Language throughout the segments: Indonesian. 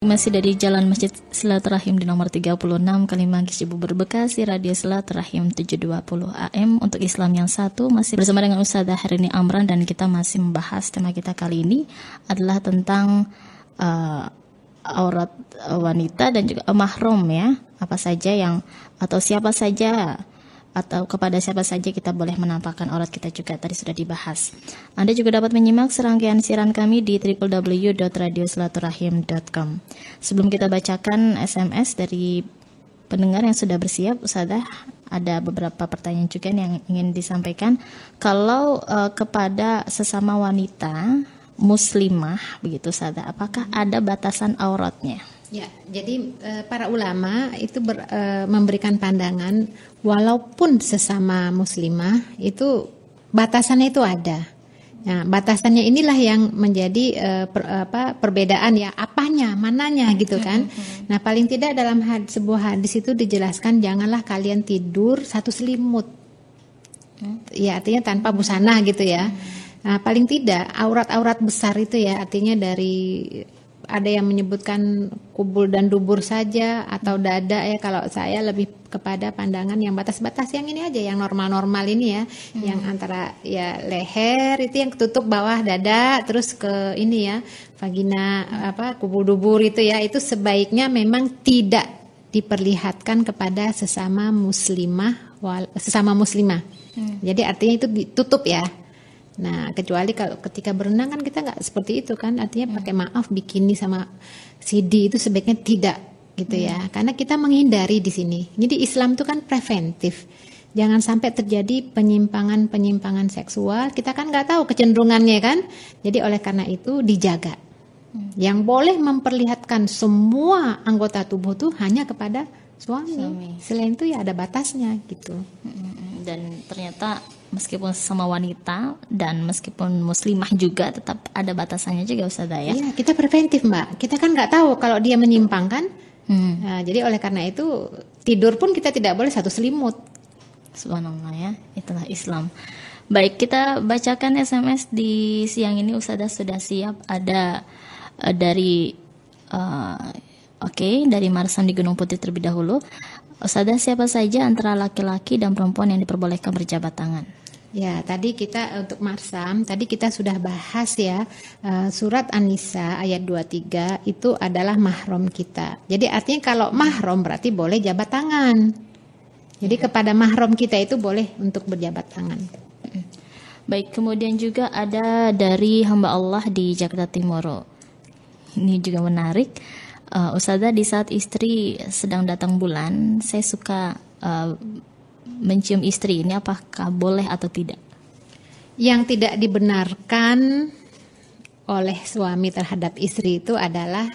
masih dari Jalan Masjid Silaturahim di nomor 36 Kalimanggis Cibubur Bekasi, Radio Silaturahim 720 AM untuk Islam yang satu. Masih bersama dengan Ustazah Harini Amran dan kita masih membahas tema kita kali ini adalah tentang aurat wanita dan juga mahram ya. Apa saja yang atau siapa saja atau kepada siapa saja kita boleh menampakkan aurat kita juga tadi sudah dibahas. Anda juga dapat menyimak serangkaian siaran kami di www.radiosilaturahim.com. Sebelum kita bacakan SMS dari pendengar yang sudah bersiap, Ustazah, ada beberapa pertanyaan juga yang ingin disampaikan. Kalau kepada sesama wanita muslimah begitu, Ustazah, apakah ada batasan auratnya? Ya, jadi para ulama itu memberikan pandangan walaupun sesama muslimah itu batasannya itu ada. Nah, batasannya inilah yang menjadi perbedaan ya, apanya, mananya gitu kan. Nah, paling tidak dalam sebuah hadis itu dijelaskan janganlah kalian tidur satu selimut. Ya, artinya tanpa busana gitu ya. Nah, paling tidak aurat-aurat besar itu ya, artinya dari ada yang menyebutkan kubul dan dubur saja atau dada ya, kalau saya lebih kepada pandangan yang batas-batas yang ini aja, yang normal-normal ini ya, yang antara ya leher itu yang ketutup bawah dada terus ke ini ya vagina kubul dubur itu ya, itu sebaiknya memang tidak diperlihatkan kepada sesama muslimah. Jadi artinya itu ditutup ya. Nah, kecuali kalau ketika berenang kan kita nggak seperti itu kan, artinya pakai maaf bikini sama CD itu sebaiknya tidak gitu ya, karena kita menghindari di sini. Jadi Islam itu kan preventif, jangan sampai terjadi penyimpangan seksual. Kita kan nggak tahu kecenderungannya kan, jadi oleh karena itu dijaga. Yang boleh memperlihatkan semua anggota tubuh tuh hanya kepada suami. Selain itu ya ada batasnya gitu. Dan ternyata meskipun sama wanita dan meskipun muslimah juga tetap ada batasannya juga, Ustazah ya. Iya, kita preventif Mbak. Kita kan nggak tahu kalau dia menyimpang kan. Nah, jadi oleh karena itu tidur pun kita tidak boleh satu selimut. Subhanallah ya, itulah Islam. Baik, kita bacakan SMS di siang ini. Ustazah sudah siap. Ada dari dari Marsam di Gunung Putih terlebih dahulu. Ustazah, siapa saja antara laki-laki dan perempuan yang diperbolehkan berjabat tangan? Ya, tadi kita untuk Marsam, tadi kita sudah bahas ya, surat An-Nisa ayat 23 itu adalah mahram kita. Jadi artinya kalau mahram berarti boleh jabat tangan. Jadi kepada mahram kita itu boleh untuk berjabat tangan. Baik, kemudian juga ada dari hamba Allah di Jakarta Timur. Ini juga menarik. Ustazah, di saat istri sedang datang bulan, saya suka mencium istri, ini apakah boleh atau tidak? Yang tidak dibenarkan oleh suami terhadap istri itu adalah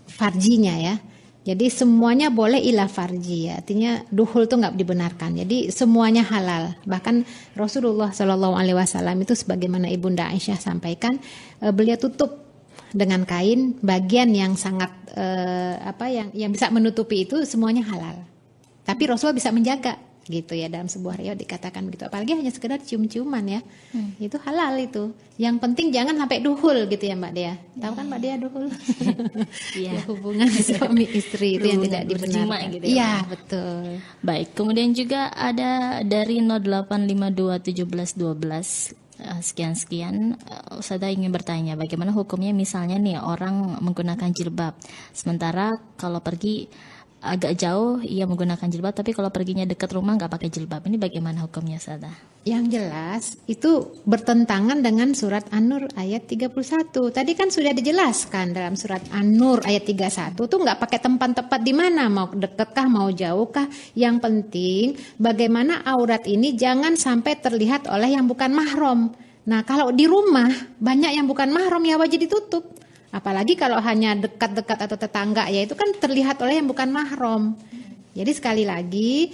farjinya ya. Jadi semuanya boleh ila farji ya. Artinya duhul itu nggak dibenarkan. Jadi semuanya halal. Bahkan Rasulullah SAW itu sebagaimana Ibunda Aisyah sampaikan, beliau tutup dengan kain bagian yang sangat yang bisa menutupi itu semuanya halal. Tapi Rasulullah bisa menjaga gitu ya, dalam sebuah riwayat dikatakan begitu. Apalagi hanya sekedar cium-ciuman ya. Itu halal itu. Yang penting jangan sampai duhul gitu ya Mbak Dea. Tahu kan Mbak Dea duhul? Ya, hubungan suami istri itu yang tidak dibenarkan gitu ya. Iya, betul. Baik, kemudian juga ada dari 08521712 sekian-sekian. Ustazah ingin bertanya, bagaimana hukumnya misalnya nih orang menggunakan jilbab, sementara kalau pergi agak jauh ia menggunakan jilbab, tapi kalau perginya dekat rumah nggak pakai jilbab, ini bagaimana hukumnya, Ustazah? Yang jelas itu bertentangan dengan surat An-Nur ayat 31. Tadi kan sudah dijelaskan dalam surat An-Nur ayat 31 tuh nggak pakai tempat-tempat di mana, mau deketkah mau jauhkah. Yang penting bagaimana aurat ini jangan sampai terlihat oleh yang bukan mahram. Nah, kalau di rumah banyak yang bukan mahram ya wajib ditutup. Apalagi kalau hanya dekat-dekat atau tetangga ya itu kan terlihat oleh yang bukan mahram. Jadi sekali lagi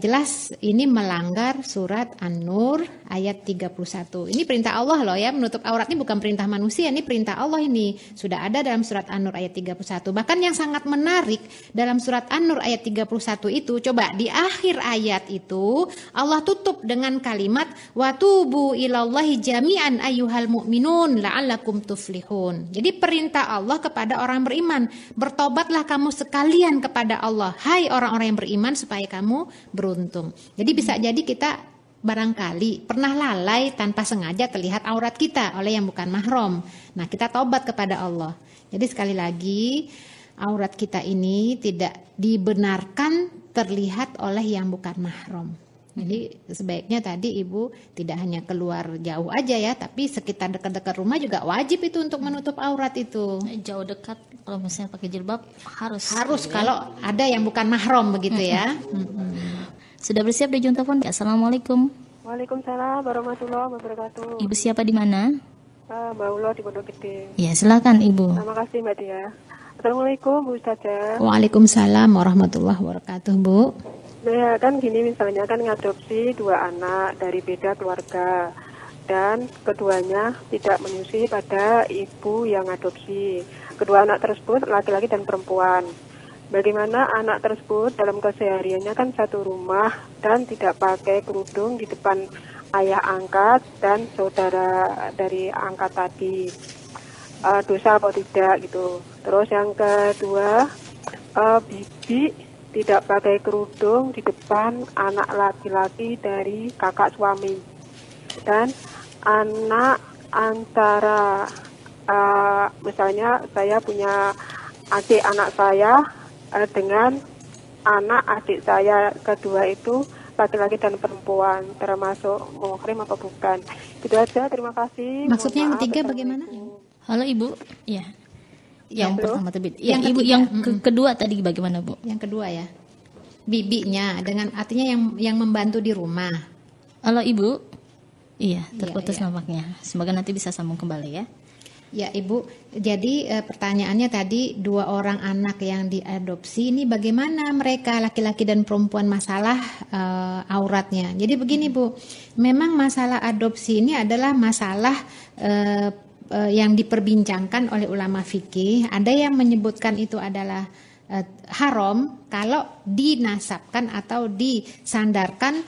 jelas ini melanggar surat An-Nur ayat 31. Ini perintah Allah loh ya, menutup aurat ini bukan perintah manusia, ini perintah Allah ini. Sudah ada dalam surat An-Nur ayat 31. Bahkan yang sangat menarik dalam surat An-Nur ayat 31 itu, coba di akhir ayat itu Allah tutup dengan kalimat watubu ilallahi jami'an ayyuhal mu'minun la'allakum tuflihun. Jadi perintah Allah kepada orang beriman, bertobatlah kamu sekalian kepada Allah, hai orang-orang yang beriman, supaya kamu beruntung. Jadi bisa jadi kita barangkali pernah lalai tanpa sengaja terlihat aurat kita oleh yang bukan mahram. Nah, kita tobat kepada Allah. Jadi sekali lagi, aurat kita ini tidak dibenarkan terlihat oleh yang bukan mahram. Jadi sebaiknya tadi Ibu tidak hanya keluar jauh aja ya, tapi sekitar dekat-dekat rumah juga wajib itu untuk menutup aurat itu. Jauh dekat kalau misalnya pakai jilbab harus gitu kalau ya, ada yang bukan mahram begitu ya. Sudah bersiap di ujung telepon? Assalamualaikum. Waalaikumsalam warahmatullahi wabarakatuh. Ibu siapa di mana? Mbak Ulo di Pondok Gede. Ya, silakan Ibu. Terima kasih Mbak Dia. Assalamualaikum Bu Ustazah. Waalaikumsalam warahmatullahi wabarakatuh, Bu. Nah, kan gini, misalnya kan ngadopsi 2 anak dari beda keluarga dan keduanya tidak menyusui pada ibu yang adopsi. Kedua anak tersebut laki-laki dan perempuan. Bagaimana anak tersebut dalam kesehariannya kan satu rumah dan tidak pakai kerudung di depan ayah angkat dan saudara dari angkat tadi, dosa atau tidak gitu. Terus yang kedua, bibi tidak pakai kerudung di depan anak laki-laki dari kakak suami, dan anak antara misalnya saya punya adik anak saya dengan anak adik saya kedua itu laki-laki dan perempuan, termasuk muhrim apa bukan? Itu aja, terima kasih. Maksudnya yang ketiga bagaimana? Halo Ibu, ya. Yang pertama tadi, yang Ibu ketiga. yang kedua tadi bagaimana Bu? Yang kedua ya, bibinya dengan artinya yang membantu di rumah. Halo Ibu, iya terputus iya. nampaknya. Semoga nanti bisa sambung kembali ya. Ya Ibu, jadi pertanyaannya tadi 2 orang anak yang diadopsi ini bagaimana mereka laki-laki dan perempuan masalah auratnya. Jadi begini Bu, memang masalah adopsi ini adalah masalah yang diperbincangkan oleh ulama fikih. Ada yang menyebutkan itu adalah haram kalau dinasabkan atau disandarkan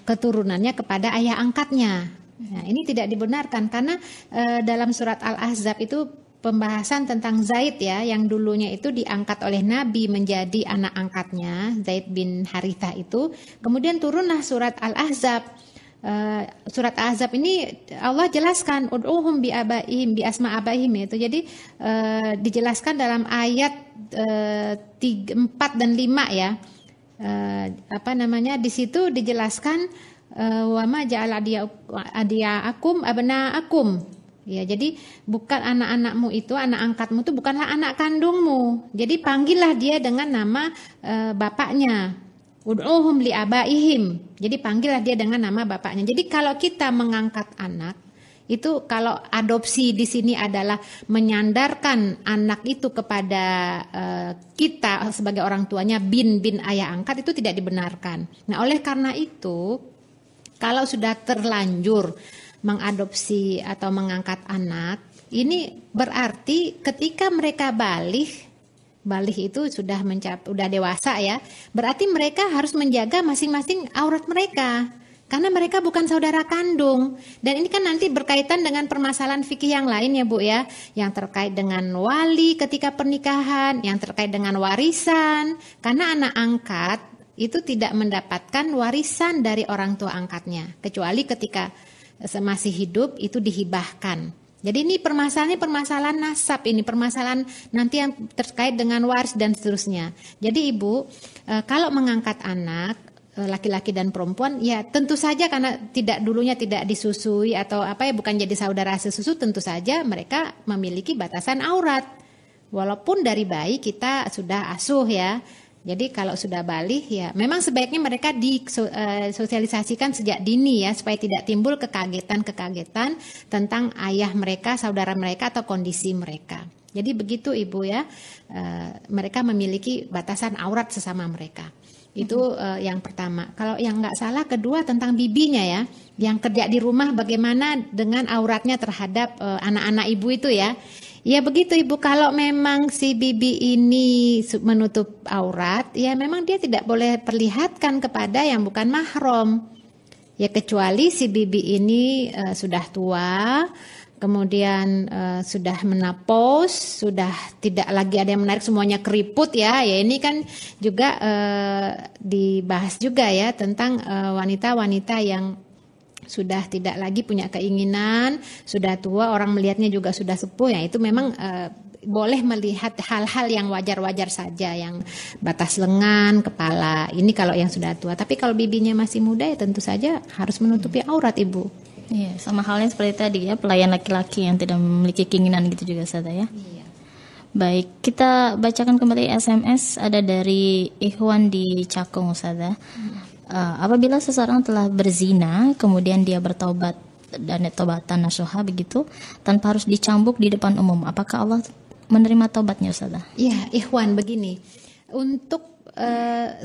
keturunannya kepada ayah angkatnya. Nah, ini tidak dibenarkan karena dalam surat Al-Ahzab itu pembahasan tentang Zaid ya, yang dulunya itu diangkat oleh Nabi menjadi anak angkatnya, Zaid bin Harithah itu. Kemudian turunlah surat Al-Ahzab. Surat Al-Ahzab ini Allah jelaskan ud'uhum bi abaihim bi asma abaihim itu. Jadi dijelaskan dalam ayat 4 dan 5 ya. Di situ dijelaskan wa ma ja'ala adiyaakum abnaakum. Ya, jadi bukan anak-anakmu itu, anak angkatmu itu bukanlah anak kandungmu. Jadi panggillah dia dengan nama bapaknya. Ud'uhum li abaihim. Jadi panggillah dia dengan nama bapaknya. Jadi kalau kita mengangkat anak, itu kalau adopsi di sini adalah menyandarkan anak itu kepada kita sebagai orang tuanya bin ayah angkat, itu tidak dibenarkan. Nah, oleh karena itu kalau sudah terlanjur mengadopsi atau mengangkat anak, ini berarti ketika mereka balik itu sudah dewasa ya. Berarti mereka harus menjaga masing-masing aurat mereka. Karena mereka bukan saudara kandung. Dan ini kan nanti berkaitan dengan permasalahan fikih yang lain ya Bu ya. Yang terkait dengan wali ketika pernikahan, yang terkait dengan warisan. Karena anak angkat itu tidak mendapatkan warisan dari orang tua angkatnya. Kecuali ketika masih hidup itu dihibahkan. Jadi ini permasalahan nasab, ini permasalahan nanti yang terkait dengan waris dan seterusnya. Jadi Ibu, kalau mengangkat anak laki-laki dan perempuan, ya tentu saja karena dulunya tidak disusui atau bukan jadi saudara sesusu, tentu saja mereka memiliki batasan aurat. Walaupun dari bayi kita sudah asuh ya, Jadi kalau sudah balik ya memang sebaiknya mereka disosialisasikan sejak dini ya supaya tidak timbul kekagetan-kekagetan tentang ayah mereka, saudara mereka atau kondisi mereka. Jadi begitu Ibu ya, mereka memiliki batasan aurat sesama mereka. Itu yang pertama. Kalau yang nggak salah kedua tentang bibinya ya, yang kerja di rumah bagaimana dengan auratnya terhadap anak-anak Ibu itu ya. Ya begitu Ibu, kalau memang si bibi ini menutup aurat, ya memang dia tidak boleh perlihatkan kepada yang bukan mahram. Ya kecuali si bibi ini sudah tua, kemudian sudah menopause, sudah tidak lagi ada yang menarik, semuanya keriput ya. Ya ini kan juga dibahas juga ya tentang wanita-wanita yang sudah tidak lagi punya keinginan, sudah tua, orang melihatnya juga sudah sepuh ya, itu memang boleh melihat hal-hal yang wajar-wajar saja, yang batas lengan, kepala. Ini kalau yang sudah tua. Tapi kalau bibinya masih muda ya tentu saja harus menutupi aurat Ibu. Iya, sama halnya seperti tadi ya, pelayan laki-laki yang tidak memiliki keinginan gitu juga Ustazah ya. Iya. Baik, kita bacakan kembali SMS ada dari Ikhwan di Cakung Ustazah. Apabila seseorang telah berzina, kemudian dia bertobat dan tobatan nasuha begitu, tanpa harus dicambuk di depan umum, apakah Allah menerima tobatnya Ustazah? Ya, Ikhwan begini, untuk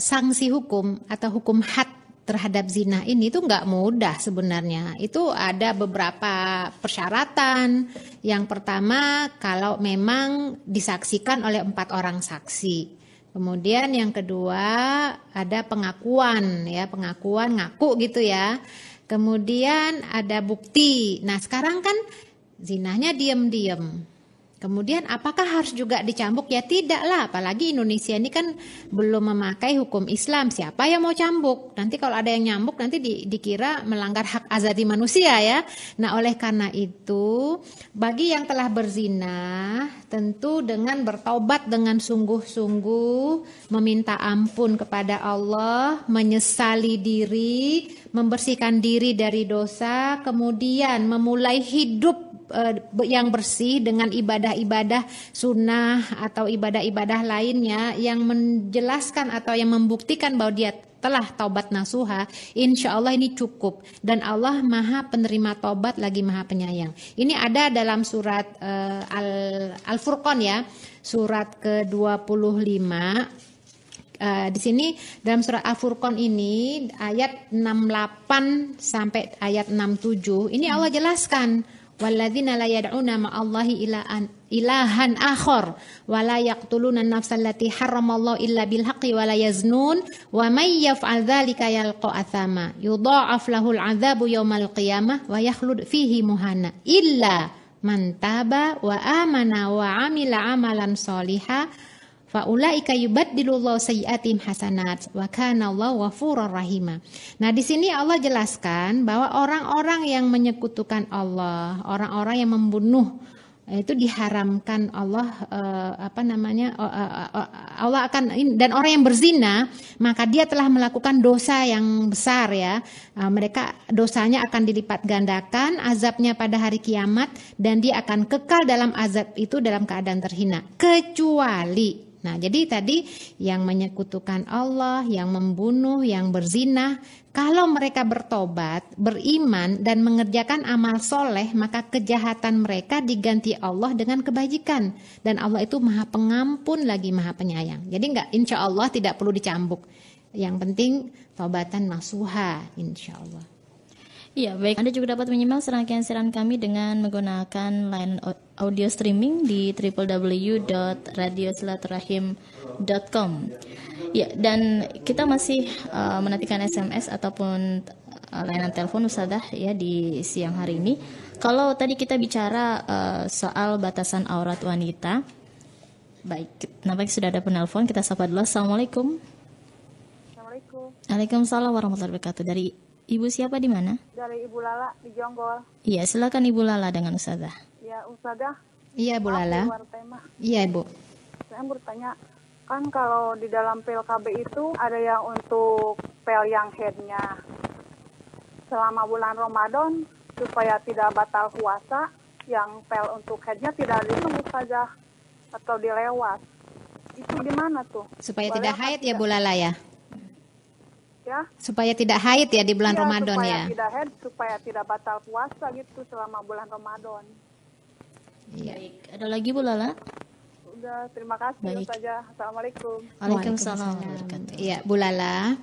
sanksi hukum atau hukum had terhadap zina ini itu nggak mudah sebenarnya. Itu ada beberapa persyaratan. Yang pertama, kalau memang disaksikan oleh 4 orang saksi. Kemudian yang kedua ada pengakuan ya, pengakuan ngaku gitu ya. Kemudian ada bukti. Nah, sekarang kan zinahnya diam-diam. Kemudian apakah harus juga dicambuk? Ya tidak lah, apalagi Indonesia ini kan belum memakai hukum Islam. Siapa yang mau cambuk? Nanti kalau ada yang nyambuk nanti dikira melanggar hak azasi manusia ya. Nah oleh karena itu bagi yang telah berzina tentu dengan bertaubat dengan sungguh-sungguh, meminta ampun kepada Allah, menyesali diri, membersihkan diri dari dosa, kemudian memulai hidup yang bersih dengan ibadah-ibadah sunnah atau ibadah-ibadah lainnya yang menjelaskan atau yang membuktikan bahwa dia telah taubat nasuha, insya Allah ini cukup. Dan Allah maha penerima taubat lagi maha penyayang. Ini ada dalam surat Al-Furqan ya, surat ke-25. Di sini dalam surat Al-Furqan ini ayat 68 sampai ayat 67 ini Allah jelaskan walladzina la yad'una ma'allahi ilahan akhar wa la yaqtuluna an-nafsa allati harramallahu illa bil haqqi wa la yaznun wa may yaf'al dzalika yalqa athama yudha'af lahul 'adzabu yaumal qiyamah wa yakhlud fihi muhana illa man taba wa amana wa 'amila 'amalan shalihan faulaika yubaddilullahu sayyi'atihim hasanat wa kana Allahu ghafurur rahim. Nah, di sini Allah jelaskan bahwa orang-orang yang menyekutukan Allah, orang-orang yang membunuh itu diharamkan Allah Allah akan dan orang yang berzina maka dia telah melakukan dosa yang besar ya. Mereka dosanya akan dilipat gandakan azabnya pada hari kiamat dan dia akan kekal dalam azab itu dalam keadaan terhina kecuali. Nah, jadi tadi yang menyekutukan Allah, yang membunuh, yang berzina, kalau mereka bertobat, beriman dan mengerjakan amal soleh, maka kejahatan mereka diganti Allah dengan kebajikan. Dan Allah itu maha pengampun lagi maha penyayang. Jadi insya Allah tidak perlu dicambuk. Yang penting taubatan nasuha, insya Allah. Iya, baik. Anda juga dapat menyimak serangkaian siaran kami dengan menggunakan line audio streaming di www.radiosilaturahim.com. Ya, dan kita masih menantikan SMS ataupun layanan telepon Ustazah ya di siang hari ini. Kalau tadi kita bicara soal batasan aurat wanita. Baik, nampaknya sudah ada penelpon. Kita sapa dulu. Assalamualaikum. Assalamualaikum. Waalaikumsalam warahmatullahi wabarakatuh. Dari Ibu siapa di mana? Dari Ibu Lala di Jonggol. Iya, silakan Ibu Lala dengan Ustazah. Ya, Ustazah. Iya, Bu Lala. Luar tema. Iya, Ibu. Saya bertanya, kan kalau di dalam pil KB itu ada yang untuk pel yang headnya selama bulan Ramadan supaya tidak batal puasa, yang pel untuk headnya tidak ditunggu saja atau dilewat. itu gimana tuh? Supaya Boleh tidak apa haid ya tidak? Bu Lala ya. Ya. Supaya tidak haid ya di bulan Iya, Ramadan supaya ya. tidak haid, supaya tidak batal puasa gitu selama bulan Ramadan. Iya. Baik, ada lagi Bu Lala? Udah, terima kasih Baik. saja. Assalamualaikum. Waalaikumsalam warahmatullahi. Iya, Bu Lala,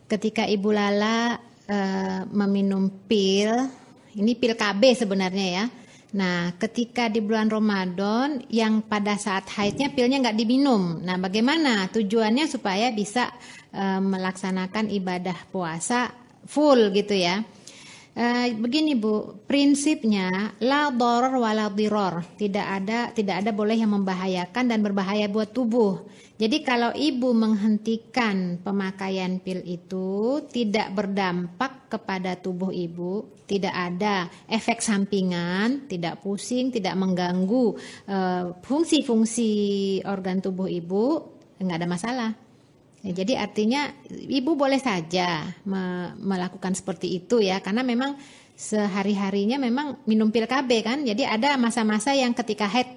ketika Ibu Lala meminum pil, ini pil KB sebenarnya ya. Nah, ketika di bulan Ramadan yang pada saat haidnya pilnya nggak diminum. Nah, bagaimana tujuannya supaya bisa melaksanakan ibadah puasa full gitu ya. Begini Bu, prinsipnya la dharar wala dhirar. Tidak ada boleh yang membahayakan dan berbahaya buat tubuh. Jadi kalau ibu menghentikan pemakaian pil itu tidak berdampak kepada tubuh ibu, tidak ada efek sampingan, tidak pusing, tidak mengganggu fungsi-fungsi organ tubuh ibu, nggak ada masalah. Ya, jadi artinya ibu boleh saja melakukan seperti itu ya, karena memang sehari-harinya memang minum pil KB kan. Jadi ada masa-masa yang ketika haid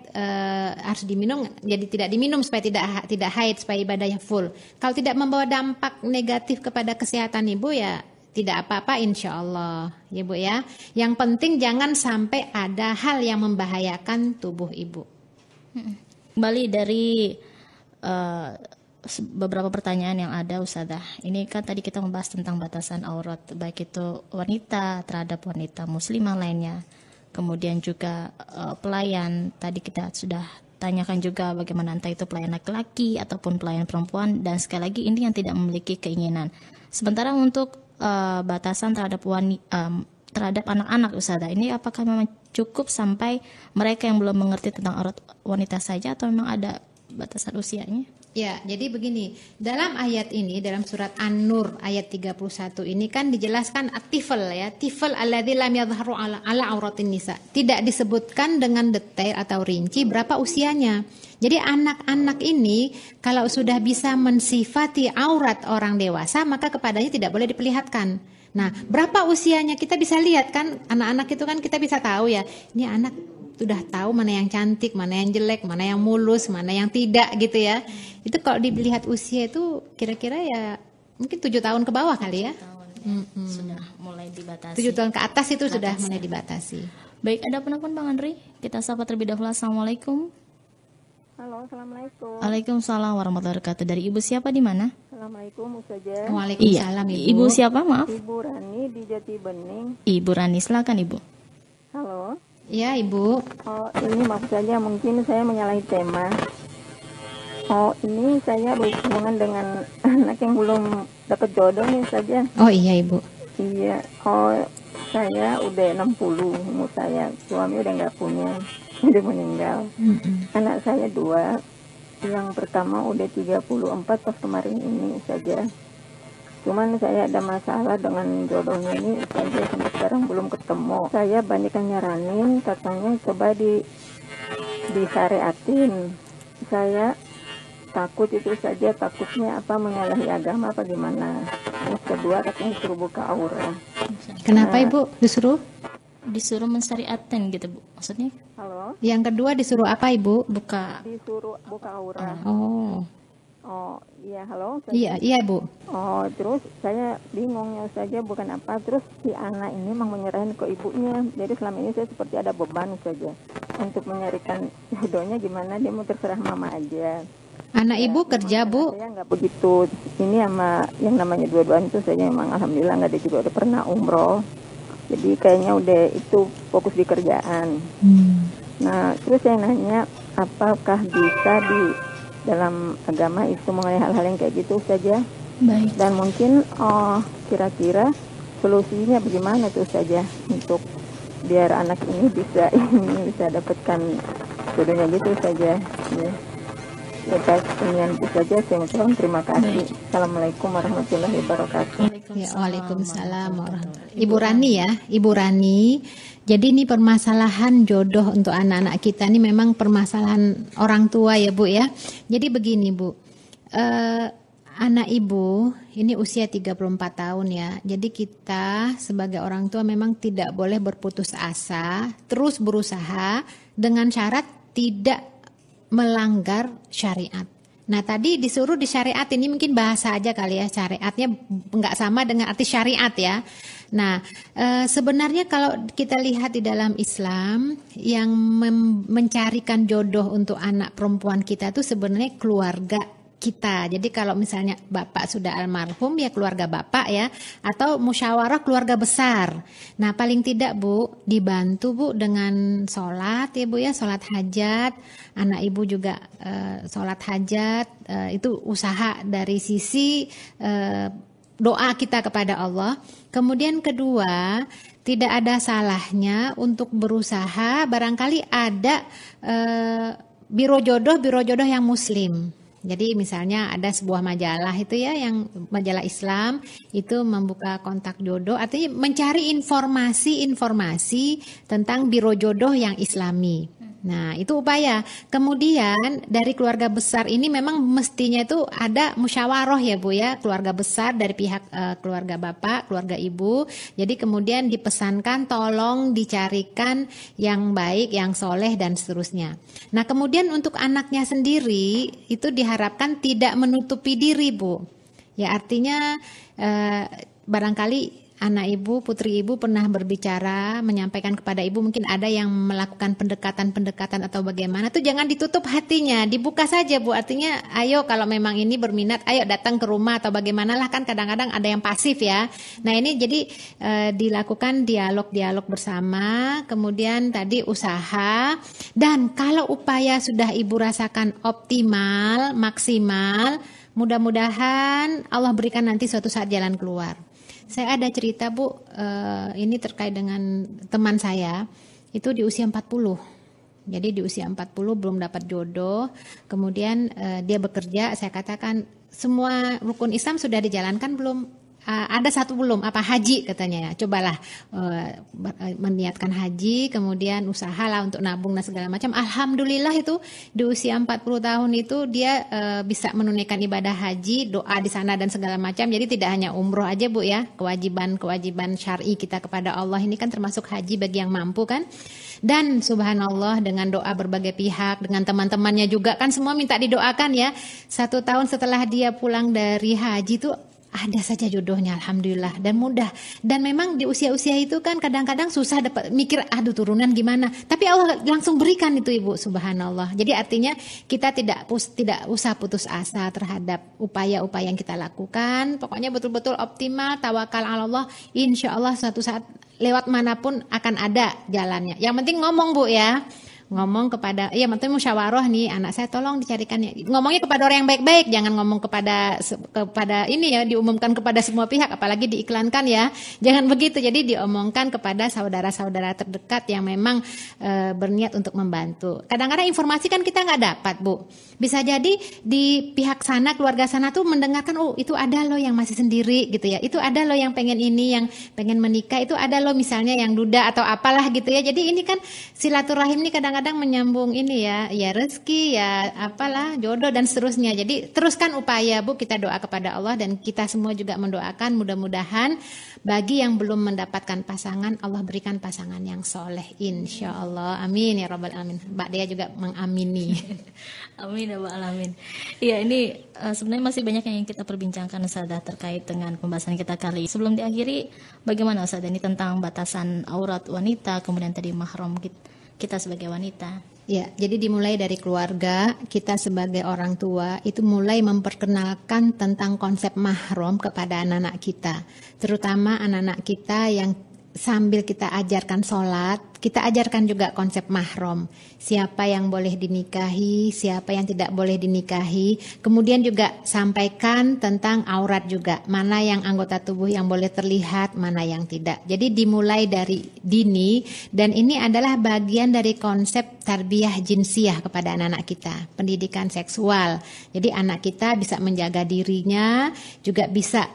harus diminum, jadi tidak diminum supaya tidak haid, supaya ibadahnya full. Kalau tidak membawa dampak negatif kepada kesehatan ibu ya tidak apa-apa insya Allah ya Bu ya. Yang penting jangan sampai ada hal yang membahayakan tubuh ibu. Kembali dari beberapa pertanyaan yang ada Ustazah. Ini kan tadi kita membahas tentang batasan aurat baik itu wanita terhadap wanita muslimah lainnya. Kemudian juga pelayan, tadi kita sudah tanyakan juga bagaimana entah itu pelayan laki-laki ataupun pelayan perempuan, dan sekali lagi ini yang tidak memiliki keinginan. Sementara untuk batasan terhadap terhadap anak-anak Ustazah, ini apakah memang cukup sampai mereka yang belum mengerti tentang aurat wanita saja atau memang ada batasan usianya? Ya, jadi begini, dalam ayat ini, dalam surat An-Nur ayat 31 ini kan dijelaskan at-tifl ya, tifl alladzi lam yadhharu ala auratin nisa. Tidak disebutkan dengan detail atau rinci berapa usianya. Jadi anak-anak ini kalau sudah bisa mensifati aurat orang dewasa, maka kepadanya tidak boleh diperlihatkan. Nah, berapa usianya kita bisa lihat kan, anak-anak itu kan kita bisa tahu ya, ini anak sudah tahu mana yang cantik, mana yang jelek, mana yang mulus, mana yang tidak gitu ya. Itu kalau dilihat usia itu kira-kira ya mungkin 7 tahun ke bawah kali ya. Sudah mulai dibatasi. 7 tahun ke atas itu sudah mulai dibatasi. Baik, ada penelpon Bang Andri. Kita sapa terlebih dahulu. Assalamualaikum. Halo, assalamualaikum. Waalaikumsalam warahmatullahi wabarakatuh. Dari Ibu siapa di mana? Assalamualaikum Ustazah. Waalaikumsalam Iya. Ibu. Ibu siapa, maaf? Ibu Rani di Jati Bening. Ibu Rani, silakan Ibu. Halo. Ya Ibu. Oh, ini maaf saja mungkin saya menyalahi tema. Oh, ini saya berhubungan dengan anak yang belum dapat jodoh nih saja. Oh iya Ibu. Iya. Oh, saya udah 60 umur saya. Suami udah nggak punya, udah meninggal. Anak saya 2. Yang pertama udah 34 pas kemarin ini saja. Cuman saya ada masalah dengan jodohnya ini saja, sampai sekarang belum ketemu. Saya banyak nyaranin, katanya coba disyariatin. Saya takut itu saja, takutnya apa menyalahi agama apa gimana. Terus kedua katanya suruh buka aura. Kenapa Ibu disuruh? Disuruh mensyariatkan gitu, Bu. Maksudnya? Halo, Yang kedua disuruh apa Ibu? Buka. disuruh buka aura. Oh. Oh iya, halo. Iya Bu. Oh, terus saya bingungnya saja bukan apa. Terus si anak ini memang menyerahin ke ibunya. Jadi selama ini saya seperti ada beban saja untuk menyarikan jodohnya gimana, dia mau terserah mama aja. Anak Ibu kerja Bu? Saya nggak begitu. Ini sama yang namanya dua-duaan itu saja memang alhamdulillah nggak ada juga udah pernah umroh. Jadi kayaknya udah itu fokus di kerjaan. Nah, terus saya nanya apakah bisa di dalam agama itu mengenai hal-hal yang kayak gitu saja. Baik. Dan mungkin kira-kira solusinya bagaimana tuh saja untuk biar anak ini bisa dapatkan jodohnya gitu saja. Ya. Lepas kemudian itu saja saya ucapkan terima kasih. Assalamualaikum warahmatullahi wabarakatuh. Ya, Waalaikumsalam warahmatullahi. Ibu Rani ya, Ibu Rani. Jadi ini permasalahan jodoh untuk anak-anak kita ini memang permasalahan orang tua ya Bu ya. Jadi begini Bu, anak Ibu ini usia 34 tahun ya. Jadi kita sebagai orang tua memang tidak boleh berputus asa, terus berusaha dengan syarat tidak melanggar syariat. Nah tadi disuruh di syariat, ini mungkin bahasa aja kali ya, syariatnya nggak sama dengan arti syariat ya. Nah sebenarnya kalau kita lihat di dalam Islam yang mencarikan jodoh untuk anak perempuan kita itu sebenarnya keluarga kita. Jadi kalau misalnya bapak sudah almarhum ya keluarga bapak ya, atau musyawarah keluarga besar. Nah paling tidak Bu dibantu Bu dengan sholat ya Bu ya, sholat hajat. Anak ibu juga sholat hajat, itu usaha dari sisi doa kita kepada Allah. Kemudian kedua, tidak ada salahnya untuk berusaha, barangkali ada biro jodoh yang muslim. Jadi misalnya ada sebuah majalah itu ya, yang majalah Islam itu membuka kontak jodoh, artinya mencari informasi tentang biro jodoh yang Islami. Nah itu upaya. Kemudian dari keluarga besar ini memang mestinya itu ada musyawarah ya Bu ya, keluarga besar dari pihak keluarga bapak, keluarga ibu. Jadi kemudian dipesankan tolong dicarikan yang baik, yang soleh dan seterusnya. Nah kemudian untuk anaknya sendiri itu diharapkan tidak menutupi diri Bu. Ya artinya barangkali anak ibu, putri ibu pernah berbicara, menyampaikan kepada ibu, mungkin ada yang melakukan pendekatan atau bagaimana, itu jangan ditutup hatinya, dibuka saja Bu. Artinya ayo kalau memang ini berminat, ayo datang ke rumah atau bagaimanalah, kan kadang-kadang ada yang pasif ya. Nah ini jadi dilakukan dialog bersama, kemudian tadi usaha, dan kalau upaya sudah ibu rasakan optimal, maksimal, mudah-mudahan Allah berikan nanti suatu saat jalan keluar. Saya ada cerita Bu, ini terkait dengan teman saya, itu di usia 40. Jadi di usia 40 belum dapat jodoh, kemudian dia bekerja, saya katakan semua rukun Islam sudah dijalankan belum? Ada satu belum, apa haji katanya ya, cobalah meniatkan haji, kemudian usahalah untuk nabung dan segala macam. Alhamdulillah itu di usia 40 tahun itu dia bisa menunaikan ibadah haji, doa di sana dan segala macam. Jadi tidak hanya umroh aja Bu ya, kewajiban syar'i kita kepada Allah ini kan termasuk haji bagi yang mampu kan. Dan subhanallah dengan doa berbagai pihak, dengan teman-temannya juga kan semua minta didoakan ya. 1 tahun setelah dia pulang dari haji itu ada saja jodohnya, alhamdulillah, dan mudah. Dan memang di usia-usia itu kan kadang-kadang susah dapat, mikir aduh turunan gimana, tapi Allah langsung berikan itu Ibu, subhanallah. Jadi artinya kita tidak usah putus asa terhadap upaya-upaya yang kita lakukan. Pokoknya betul-betul optimal, tawakal ala Allah, insya Allah suatu saat lewat manapun akan ada jalannya. Yang penting ngomong Bu ya, ngomong kepada, ya maksudnya musyawarah nih, anak saya tolong dicarikan ya. Ngomongnya kepada orang yang baik-baik, jangan ngomong kepada ini ya, diumumkan kepada semua pihak, apalagi diiklankan ya. Jangan begitu. Jadi diomongkan kepada saudara-saudara terdekat yang memang berniat untuk membantu. Kadang-kadang informasi kan kita nggak dapat Bu. Bisa jadi di pihak sana, keluarga sana tuh mendengarkan, oh itu ada loh yang masih sendiri gitu ya. Itu ada loh yang pengen ini, yang pengen menikah, itu ada loh misalnya yang duda atau apalah gitu ya. Jadi ini kan silaturahim ini kadang-kadang menyambung ini ya rezeki ya apalah jodoh dan seterusnya. Jadi teruskan upaya Bu, kita doa kepada Allah dan kita semua juga mendoakan mudah-mudahan bagi yang belum mendapatkan pasangan Allah berikan pasangan yang soleh insya Allah, amin ya rabbal alamin. Mbak Dea juga mengamini. Amin ya rabbal alamin. Iya ini sebenarnya masih banyak yang kita perbincangkan Ustazah terkait dengan pembahasan kita kali. Sebelum diakhiri, bagaimana Ustazah ini tentang batasan aurat wanita, kemudian tadi mahram kita sebagai wanita? Ya, jadi dimulai dari keluarga, kita sebagai orang tua itu mulai memperkenalkan tentang konsep mahram kepada anak-anak kita, terutama anak-anak kita yang sambil kita ajarkan sholat, kita ajarkan juga konsep mahram. Siapa yang boleh dinikahi, siapa yang tidak boleh dinikahi. Kemudian juga sampaikan tentang aurat juga. Mana yang anggota tubuh yang boleh terlihat, mana yang tidak. Jadi dimulai dari dini, dan ini adalah bagian dari konsep tarbiyah jinsiyah kepada anak-anak kita. Pendidikan seksual. Jadi anak kita bisa menjaga dirinya, juga bisa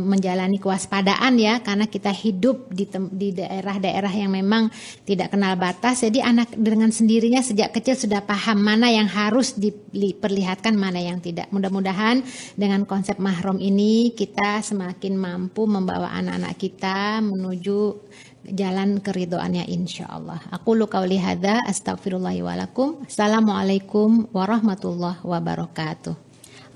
menjalani kewaspadaan ya. Karena kita hidup di daerah-daerah yang memang memang tidak kenal batas. Jadi anak dengan sendirinya sejak kecil sudah paham mana yang harus diperlihatkan, mana yang tidak. Mudah-mudahan dengan konsep mahram ini kita semakin mampu membawa anak-anak kita menuju jalan keridhoannya insyaallah. Aku lu qauli hadza astaghfirullahi wa lakum. Assalamualaikum warahmatullahi wabarakatuh.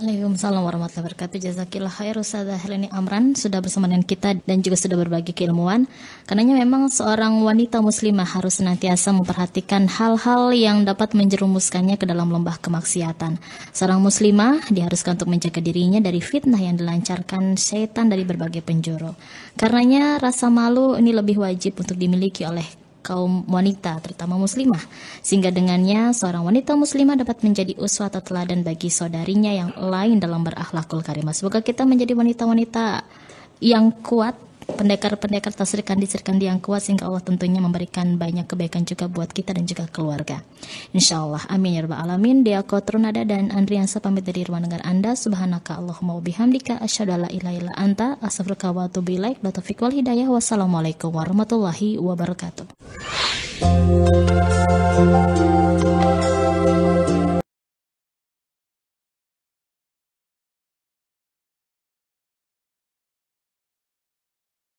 Waalaikumsalam warahmatullahi wabarakatuh. Jazakillah khair Ustazah Heleni Amran sudah bersama dengan kita dan juga sudah berbagi keilmuan. Karenanya memang seorang wanita muslimah harus senantiasa memperhatikan hal-hal yang dapat menjerumuskannya ke dalam lembah kemaksiatan. Seorang muslimah diharuskan untuk menjaga dirinya dari fitnah yang dilancarkan syaitan dari berbagai penjuru. Karenanya rasa malu ini lebih wajib untuk dimiliki oleh kaum wanita, terutama muslimah, sehingga dengannya seorang wanita muslimah dapat menjadi uswah atau teladan bagi saudarinya yang lain dalam berakhlakul karimah. Semoga kita menjadi wanita-wanita yang kuat, pendekar-pendekar tasrik kandi yang kuat, sehingga Allah tentunya memberikan banyak kebaikan juga buat kita dan juga keluarga. Insyaallah, amin ya rabbal alamin. Dia Kotrunada dan Andriansa pamit dari ruang dengar Anda. Subhanaka Allahumma wa bihamdika asyhadu an la ilaha illa anta astaghfiruka wa atubu ilaik. Taufiq wal hidayah. Wassalamualaikum warahmatullahi wabarakatuh.